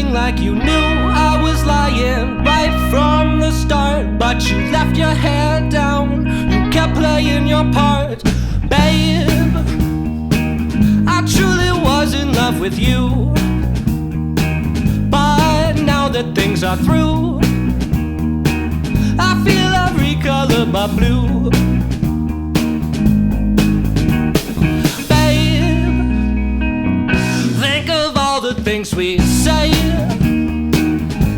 feeling like you knew I was lying right from the start. But you left your head down, you kept playing your part. Babe, I truly was in love with you, but now that things are through, I feel I've recolored my blue. Babe, think of all the things we say.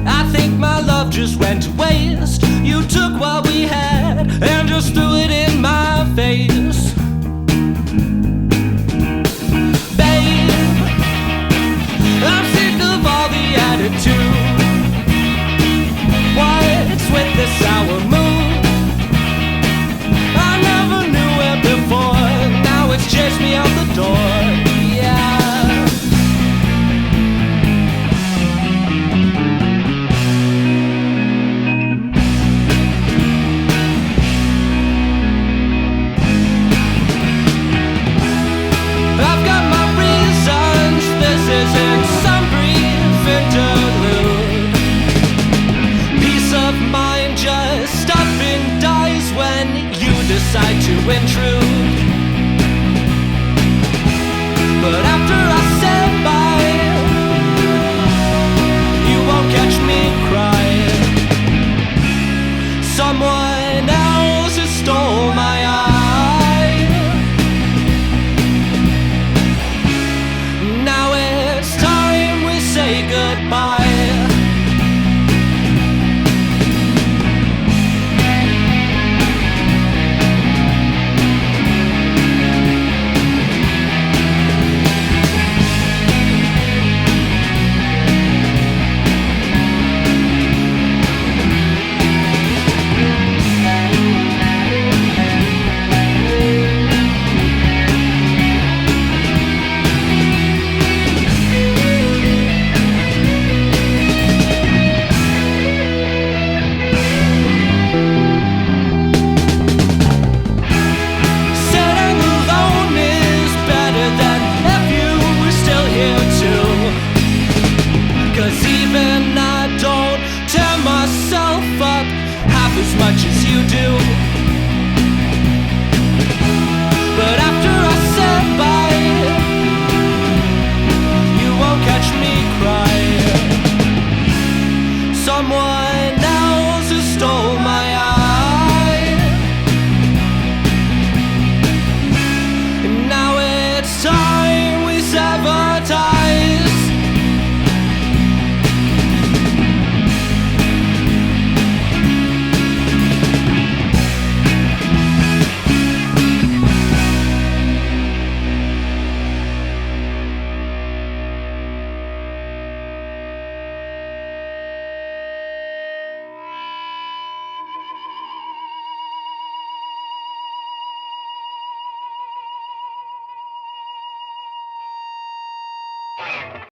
I think my love just went to waste. You took what we had and just threw it in my face. Babe, I'm sick of all the attitude. What's with this sour mood? I never knew it before. Now it's chased me out the door. Yeah. I've got my reasons. This isn't some brief interlude. Peace of mind just up and dies when you decide to intrude. But after I said bye, you won't catch me crying. Someone else has stole my eye. Now it's time we say goodbye.